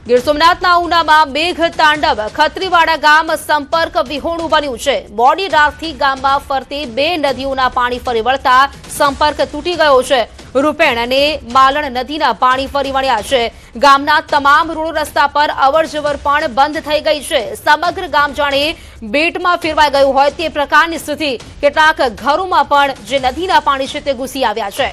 ગીર સોમનાથના ઉનામાં મેઘ તાંડવ, ખત્રીવાડા ગામ સંપર્ક વિહોણું બન્યું છે। બોડી રાતથી ગામમાં ફરતી બે નદીઓના પાણી ફરી વળતા સંપર્ક તૂટી ગયો છે। રૂપેણ અને માલણ નદીના પાણી ફરી વળ્યા છે। ગામના તમામ રોડ રસ્તા પર અવરજવર પણ બંધ થઈ ગઈ છે। સમગ્ર ગામ જાણે બેટમાં ફેરવાઈ ગયું હોય તે પ્રકારની સ્થિતિ। કેટલાક ઘરોમાં પણ જે નદીના પાણી છે તે ઘૂસી આવ્યા છે।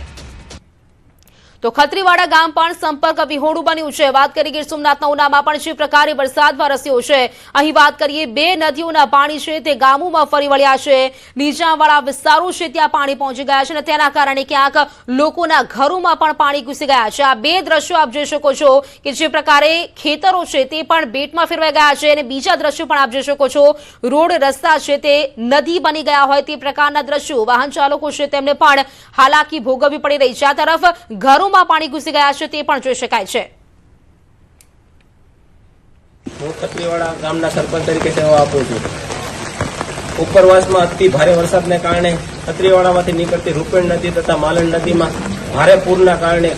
તો ખત્રીવાડા ગામ પણ સંપર્ક વિહોણું બન્યું છે। વાત કરીએ ગીર સોમનાથના ઉનામાં પણ જે પ્રકારે વરસાદ વરસ્યો છે, અહીં વાત કરીએ બે નદીઓના પાણી છે તે ગામોમાં ફરી વળ્યા છે। નીચાણવાળા વિસ્તારો છે ત્યાં પાણી પહોંચી ગયા છે અને તેના કારણે ક્યાંક લોકોના ઘરોમાં પણ પાણી ઘૂસી ગયા છે। આ બે દ્રશ્યો આપ જોઈ શકો છો કે જે પ્રકારે ખેતરો છે તે પણ બેટમાં ફેરવાઈ ગયા છે અને બીજા દ્રશ્યો પણ આપ જોઈ શકો છો, રોડ રસ્તા છે તે નદી બની ગયા હોય તે પ્રકારના દ્રશ્યો। વાહન ચાલકો છે તેમને પણ હાલાકી ભોગવવી પડી રહી છે। આ તરફ ઘરો પાણી ઘૂસી ગયા છે તે પણ જોઈ શકાય છે। હું ખત્રીવાડા ગામના સરપંચ તરીકે સેવા આપું છું। ઉપરવાસમાં અતિ ભારે વરસાદને કારણે ખત્રીવાડામાંથી નીકળતી રૂપેણ નદી તથા માલણ નદીમાં ભારે પૂરના કારણે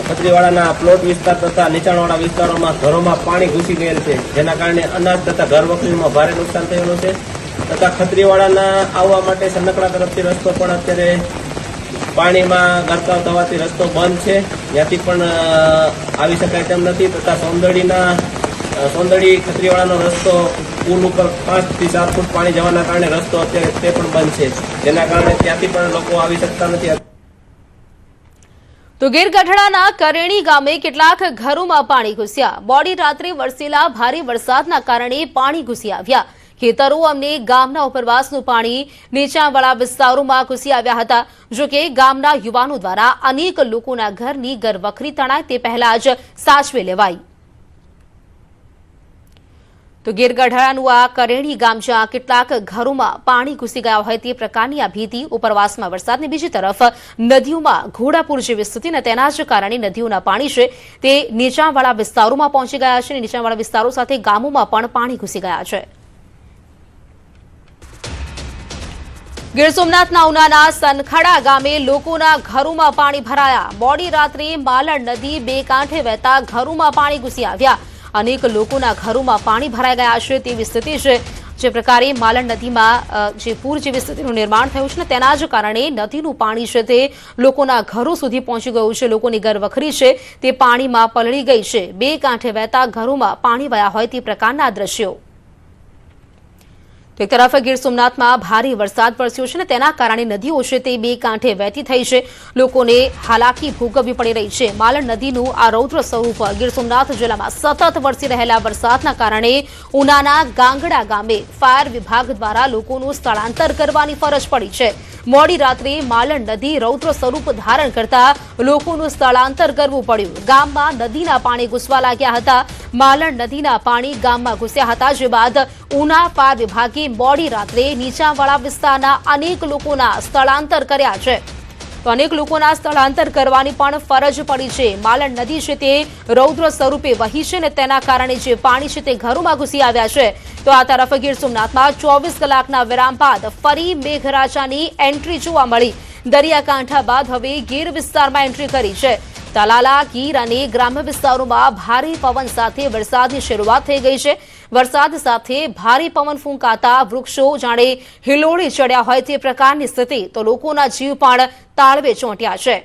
ખત્રીવાડાના પ્લોટ વિસ્તાર તથા નીચાણવાળા વિસ્તારોમાં ઘરોમાં પાણી ઘૂસી ગયેલ છે, જેના કારણે અનાજ તથા ઘર વખરીમાં ભારે નુકસાન થયેલું છે તથા ખત્રીવાડાના આવવા માટે સનકડા તરફથી રસ્તો પણ અત્યારે પાણીમાં ગરકાવ થવાથી રસ્તો બંધ છે, ત્યાંથી પણ આવી શકાય તેમ નથી તથા સોંદડી ખત્રીવાડાનો રસ્તો પુલ ઉપર 5 થી 7 ફૂટ પાણી જવાના કારણે રસ્તો અત્યારે તે પણ બંધ છે, જેના કારણે ત્યાંથી પણ લોકો આવી શકતા નથી। તો ગીર ગઢડાના કરેણી ગામે કેટલાક ઘરોમાં પાણી ઘૂસ્યા। મોડી રાત્રે વરસેલા ભારે વરસાદના કારણે પાણી ઘૂસી આવ્યા। ખેતરો અને ગામના ઉપરવાસનું પાણી નીચાણવાળા વિસ્તારોમાં ઘૂસી આવ્યા હતા। જોકે ગામના યુવાનો દ્વારા અનેક લોકોના ઘરની ઘરવખરી તણાય તે પહેલા જ સાચવી લેવાઈ। તો ગીર ગઢડાનું આ કરેણી ગામ જ્યાં કેટલાક ઘરોમાં પાણી ઘૂસી ગયા હોય તે પ્રકારની આ ભીતિ। ઉપરવાસમાં વરસાદની બીજી તરફ નદીઓમાં ઘોડાપૂર જેવી સ્થિતિ અને તેના જ કારણે નદીઓના પાણી છે તે નીચાણવાળા વિસ્તારોમાં પહોંચી ગયા છે અને નીચાણવાળા વિસ્તારો સાથે ગામોમાં પણ પાણી ઘૂસી ગયા છે। ગીર સોમનાથના ઉનાના સનખડા ગામે લોકોના ઘરોમાં પાણી ભરાયા। મોડી રાત્રે માલણ નદી બે કાંઠે વહેતા ઘરોમાં પાણી ઘૂસી આવ્યા। અનેક લોકોના ઘરોમાં પાણી ભરાઈ ગયા છે તેવી સ્થિતિ છે। જે પ્રકારે માલણ નદીમાં જે પૂર જેવી સ્થિતિનું નિર્માણ થયું છે ને તેના જ કારણે નદીનું પાણી છે તે લોકોના ઘરો સુધી પહોંચી ગયું છે। લોકોની ઘરવખરી છે તે પાણીમાં પલળી ગઈ છે। બે કાંઠે વહેતા ઘરોમાં પાણી વયા હોય તે પ્રકારના દ્રશ્યો। તો એક તરફ ગીર સોમનાથમાં ભારે વરસાદ વરસ્યો છે ને તેના કારણે નદીઓ છે તે બે કાંઠે વહેતી થઈ છે। લોકોને હાલાકી ભોગવવી પડી રહી છે। માલણ નદીનું આ રૌદ્ર સ્વરૂપ ગીર સોમનાથ જિલ્લામાં સતત વરસી રહેલા વરસાદના કારણે ઉનાના ગાંગડા ગામે ફાયર વિભાગ દ્વારા લોકોનું સ્થળાંતર કરવાની ફરજ પડી છે। મોડી રાત્રે માલણ નદી રૌદ્ર સ્વરૂપ ધારણ કરતા લોકોનું સ્થળાંતર કરવું પડ્યું। ગામમાં નદીના પાણી ઘૂસવા લાગ્યા હતા। માલણ નદીના પાણી ગામમાં ઘૂસ્યા હતા, જે બાદ ઉના ફાયર વિભાગે મોડી રાત્રે નીચાણવાળા વિસ્તારના અનેક લોકોના સ્થળાંતર કર્યા છે। તો અનેક લોકોના સ્થળાંતર કરવાની પણ ફરજ પડી છે। માલણ નદી છે તે રૌદ્ર સ્વરૂપે વહી છે ને તેના કારણે જે પાણી છે તે ઘરોમાં ઘૂસી આવ્યા છે। તો આ તરફ ગીર સોમનાથમાં 24 કલાકના વિરામ બાદ ફરી મેઘરાજાની એન્ટ્રી જોવા મળી। દરિયાકાંઠા બાદ હવે ગીર વિસ્તારમાં એન્ટ્રી કરી છે। તલાલા, ગીર અને ગ્રામ્ય વિસ્તારોમાં ભારે પવન સાથે વરસાદની શરૂઆત થઈ ગઈ છે। વરસાદ સાથે ભારે પવન ફૂંકાતા વૃક્ષો જાણે હિલોળી ચડ્યા હોય તે પ્રકારની સ્થિતિ। તો લોકોના જીવ પણ તાળવે ચોંટ્યા છે।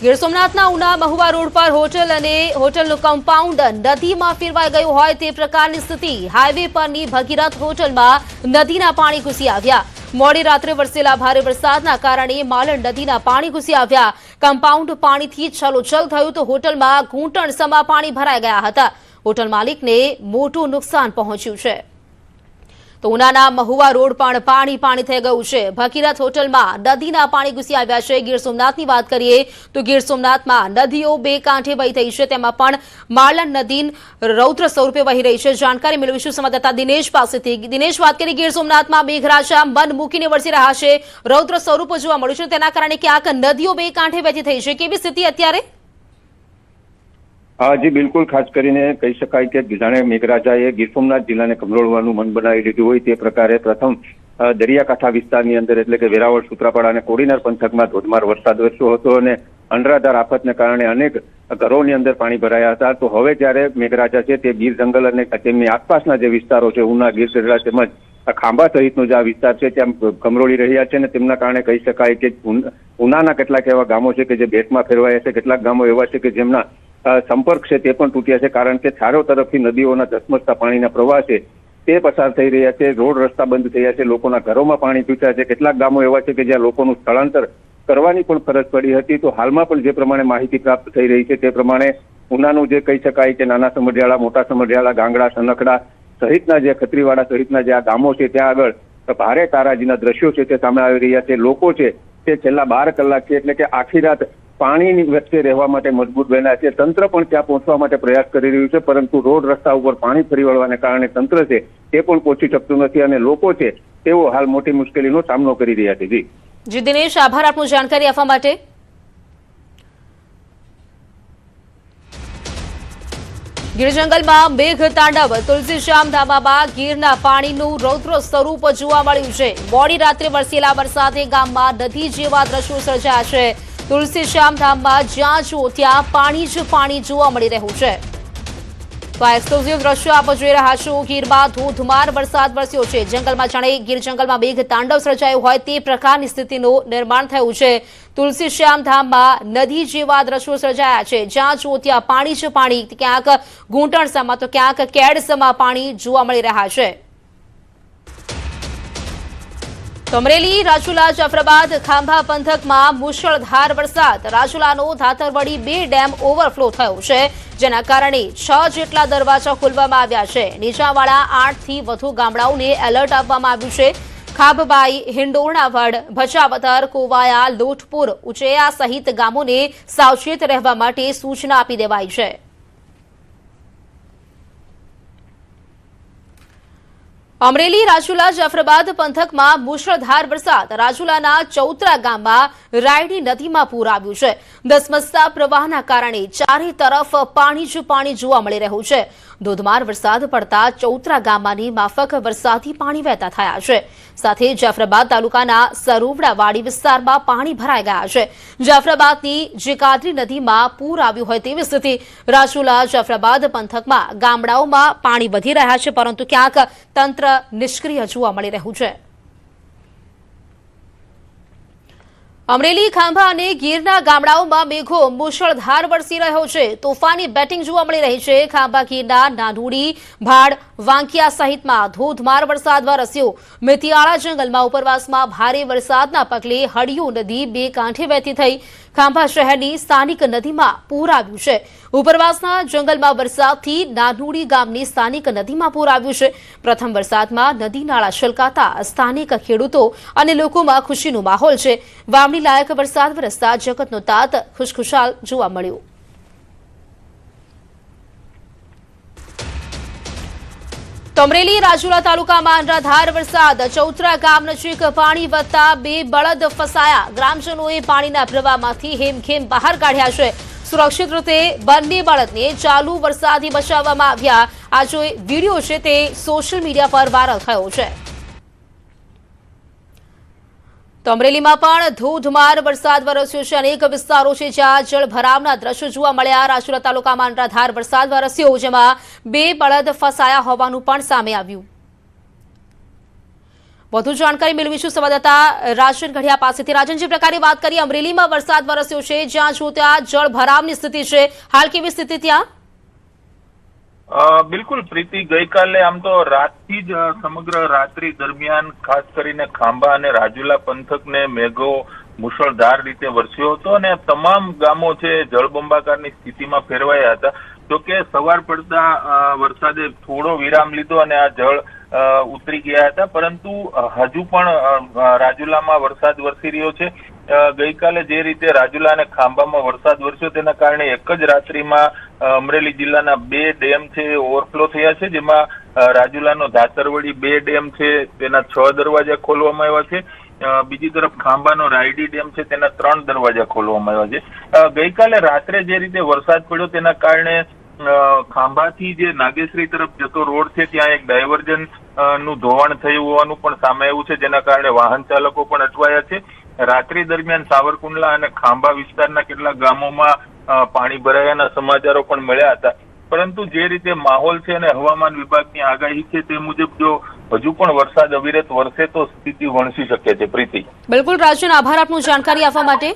ગીર સોમનાથના ઉના મહુવા રોડ પર હોટલ અને હોટલનું કમ્પાઉન્ડ નદીમાં ફેરવાઈ ગયું હોય તે પ્રકારની સ્થિતિ। હાઈવે પરની ભગીરથ હોટલમાં નદીના પાણી ઘૂસી આવ્યા। મોડી રાત્રે વરસેલા ભારે વરસાદના કારણે માલણ નદીના પાણી ઘૂસી આવ્યા। કમ્પાઉન્ડ પાણીથી છલોછલ થયું તો હોટલમાં ઘૂંટણ સમા પાણી ભરાઈ ગયા હતા। હોટલ માલિકને મોટું નુકસાન પહોંચ્યું છે। તો ઉનાના મહુવા રોડ પણ પાણી થઈ ગયું છે। ભગીરથ હોટલમાં નદીના પાણી ઘૂસી આવ્યા છે। ગીર સોમનાથની વાત કરીએ તો ગીર સોમનાથમાં નદીઓ બે કાંઠે વહી થઈ છે, તેમાં પણ માલણ નદી રૌદ્ર સ્વરૂપે વહી રહી છે। જાણકારી મેળવીશું સંવાદદાતા દિનેશ પાસેથી। દિનેશ, વાત કરીએ ગીર સોમનાથમાં મેઘરાજા મન મૂકીને વરસી રહ્યા છે, રૌદ્ર સ્વરૂપ જોવા મળ્યું છે, તેના કારણે ક્યાંક નદીઓ બે કાંઠે વહેતી થઈ છે, કેવી સ્થિતિ અત્યારે? જી બિલકુલ, ખાસ કરીને કહી શકાય કે જાણે મેઘરાજાએ ગીર સોમનાથ જિલ્લાને કમલોળવાનું મન બનાવી દીધું હોય તે પ્રકારે પ્રથમ દરિયાકાંઠા વિસ્તારની અંદર એટલે કે વેરાવળ, સૂત્રાપાડા અને કોડીનાર પંથકમાં ધોધમાર વરસાદ વરસ્યો હતો અને અનરાધાર આફતને કારણે અનેક ઘરોની અંદર પાણી ભરાયા હતા. તો હવે જ્યારે મેઘરાજા છે તે ગીર જંગલ અને તેમની આસપાસના જે વિસ્તારો છે, ઉના, ગીર ગઢડા તેમજ ખાંભા સહિતનો જે આ વિસ્તાર છે ત્યાં ગમરોળી રહ્યા છે. અને તેમના કારણે કહી શકાય કે ઉનાના કેટલાક એવા ગામો છે કે જે બેટમાં ફેરવાયા છે, કેટલાક ગામો એવા છે કે જેમના સંપર્ક છે તે પણ તૂટ્યા છે, કારણ કે ચારો તરફથી નદીઓના ધસમસતા પાણીના પ્રવાહ છે તે પસાર થઈ રહ્યા છે. રોડ રસ્તા બંધ થયા છે, લોકોના ઘરોમાં પાણી ઘૂસ્યા છે. કેટલાક ગામો એવા છે કે જ્યાં લોકોનું સ્થળાંતર કરવાની પણ ફરજ પડી હતી. તો હાલમાં પણ જે પ્રમાણે માહિતી પ્રાપ્ત થઈ રહી છે તે પ્રમાણે ઉનાનું જે કહી શકાય કે નાના સમઢિયાળા, મોટા સમઢિયાળા, ગાંગડા, સનખડા સહિતના જે ખત્રીવાડા સહિતના જે આ ગામો છે ત્યાં આગળ ભારે તારાજીના દ્રશ્યો છે તે સામે આવી રહ્યા છે. લોકો છે તે છેલ્લા 12 કલાકથી એટલે કે આખી રાત પાણીની વચ્ચે રહેવા માટે મજબૂર બન્યા છે. તંત્ર પણ ત્યાં પહોંચવા માટે પ્રયાસ કરી રહ્યું છે, પરંતુ રોડ રસ્તા ઉપર પાણી ફરી વળવાને કારણે તંત્ર છે તે પણ પહોંચી શકતું નથી અને લોકો છે તેઓ હાલ મોટી મુશ્કેલીનો સામનો કરી રહ્યા છે. જી દિનેશ, આભાર આપનું જાણકારી આપવા માટે. ગીર જંગલમાં મેઘ તાંડવ, તુલસીશ્યામ ધામામાં ગીરના પાણીનું રૌદ્ર સ્વરૂપ જોવા મળ્યું છે. મોડી રાત્રે વરસેલા વરસાદે ગામમાં નદી જેવા દ્રશ્યો સર્જાયા છે. તુલસીશ્યામ ધામમાં જ્યાં જુઓ ત્યાં પાણી જ પાણી જોવા મળી રહ્યું છે. તો આ એક્સક્લુઝિવ દ્રશ્યો આપ જોઈ રહ્યા છો. ગીરમાં ધોધમાર વરસાદ વરસ્યો છે. જંગલમાં જાણે ગીર જંગલમાં મેઘ તાંડવ સર્જાયું હોય તે પ્રકારની સ્થિતિનું નિર્માણ થયું છે. તુલસીશ્યામ ધામમાં નદી જેવા દ્રશ્યો સર્જાયા છે. જ્યાં જુઓ ત્યાં પાણી જ પાણી, ક્યાંક ઘૂંટણસમાં તો ક્યાંક કેડસમાં પાણી જોવા મળી રહ્યા છે. અમરેલી, રાજુલા, જાફરાબાદ, ખાંભા પંથકમાં મુશળધાર વરસાદ. રાજુલાનો ધાતરવડી 2 ડેમ ઓવરફ્લો થયો છે, જેના કારણે 6 જેટલા દરવાજા ખોલવામાં આવ્યા છે. નીચાણવાળા 8 થી વધુ ગામડાઓને એલર્ટ આપવામાં આવ્યું છે. ખાબબાઈ, હિંડોરણાવડ, ભચાવદર, કોવાયા, લોટપુર, ઉચેયા સહિત ગામોને સાવચેત રહેવા માટે સૂચના આપી દેવાઈ છે. અમરેલી, રાજુલા, જાફરાબાદ પંથકમાં મુશળધાર વરસાદ. રાજુલાના ચૌત્રા ગામમાં રાયડી નદીમાં પૂર આવ્યું છે. ધસમસતા પ્રવાહના કારણે ચારે તરફ પાણી જ પાણી જોવા મળી રહ્યું છે. ધોધમાર વરસાદ પડતા ચૌત્રા ગામમાંની માફક વરસાદી પાણી વહેતા થયા છે. સાથે જાફરાબાદ તાલુકાના સરોવડાવાડી વિસ્તારમાં પાણી ભરાઈ ગયા છે. જાફરાબાદની જીકાદરી નદીમાં પૂર આવ્યું હોય તેવી સ્થિતિ. રાજુલા, જાફરાબાદ પંથકમાં ગામડાઓમાં પાણી વધી રહ્યા છે, પરંતુ ક્યાંક તંત્ર નિષ્ક્રિય જોવા મળી રહ્યું છે. અમરેલી, ખાંભા અને ગીરના ગામડાઓમાં મેઘો મુશળધાર વરસી રહ્યો છે. તોફાની બેટિંગ જોવા મળી રહી છે. ખાંભા ગીરના નાનુડી, ભાડ, વાંકિયા સહિતમાં ધોધમાર વરસાદ વરસ્યો. મેથિયાળા જંગલમાં ઉપરવાસમાં ભારે વરસાદના પગલે હળિયો નદી 2 કાંઠે વહેતી થઈ. ખાંભા શહેરની સ્થાનિક નદીમાં પૂર આવ્યું છે. ઉપરવાસના જંગલમાં વરસાદથી નાનુડી ગામની સ્થાનિક નદીમાં પૂર આવ્યું છે. પ્રથમ વરસાદમાં નદી નાળા છલકાતા સ્થાનિક ખેડૂતો અને લોકોમાં ખુશીનો માહોલ છે. વાવણી લાયક વરસાદ વરસતા જગતનો તાત ખુશખુશાલ જોવા મળ્યો. અમરેલી, રાજુલા તાલુકામાં અનરાધાર વરસાદ. ચૌત્રા ગામ નજીક પાણી વધતા 2 બળદ ફસાયા. ગ્રામજનોએ પાણીના પ્રવાહમાંથી હેમખેમ બહાર કાઢ્યા છે. સુરક્ષિત રીતે બંને બળદને ચાલુ વરસાદથી બચાવવામાં આવ્યા. આ જો વિડીયો છે તે સોશિયલ મીડિયા પર વાયરલ થયો છે. તો અમરેલીમાં પણ ધોધમાર વરસાદ વરસ્યો છે. અનેક વિસ્તારો છે જ્યાં જળભરાવના દ્રશ્યો જોવા મળ્યા. રાજુલા તાલુકામાં અનરાધાર વરસાદ વરસ્યો, જેમાં 2 બળદ ફસાયા હોવાનું પણ સામે આવ્યું. વધુ જાણકારી મેળવીશું સંવાદદાતા રાજન ગઢિયા પાસેથી. રાજન, જે પ્રકારે વાત કરી, અમરેલીમાં વરસાદ વરસ્યો છે, જ્યાં જો ત્યાં જળભરાવની સ્થિતિ છે, હાલ કેવી સ્થિતિ ત્યાં? બિલકુલ પ્રીતિ, ગઈકાલે આમ તો રાતથી જ સમગ્ર રાત્રિ દરમિયાન ખાસ કરીને ખાંભા અને રાજુલા પંથકને મેઘો મુશળધાર રીતે વરસ્યો હતો અને તમામ ગામો છે જળબંબાકારની સ્થિતિમાં ફેરવાયા હતા. જોકે સવાર પડતા વરસાદે થોડો વિરામ લીધો અને આ જળ ઉતરી ગયા હતા, પરંતુ હજુ પણ રાજુલામાં વરસાદ વરસી રહ્યો છે. ગઈકાલે જે રીતે રાજુલા અને ખાંભામાં વરસાદ વરસ્યો તેના કારણે એક જ રાત્રિમાં અમરેલી જિલ્લાના 2 ડેમ છે ઓવરફ્લો થયા છે, જેમાં રાજુલાનો ધાતરવડી 2 ડેમ છે તેના 6 દરવાજા ખોલવામાં આવ્યા છે. બીજી તરફ ખાંભાનો રાયડી ડેમ છે તેના 3 દરવાજા ખોલવામાં આવ્યા છે. ગઈકાલે રાત્રે જે રીતે વરસાદ પડ્યો તેના કારણે ખાંભાથી જે નાગેશ્રી તરફ જતો રોડ છે ત્યાં એક ડાયવર્ઝન નું ધોવાણ થયું હોવાનું પણ સામે આવ્યું છે, જેના કારણે વાહન ચાલકો પણ અટવાયા છે. રાત્રિ દરમિયાન સાવરકુંડલા અને ખાંભા વિસ્તારના કેટલાક ગામોમાં પાણી ભરાયાના સમાચારો પણ મળ્યા હતા. પરંતુ જે રીતે માહોલ છે અને હવામાન વિભાગની આગાહી છે તે મુજબ જો હજુ પણ વરસાદ અવિરત વરસે તો સ્થિતિ વણસી શકે છે. પ્રીતિ. બિલકુલ રાજન, આભાર આપનું જાણકારી આપવા માટે.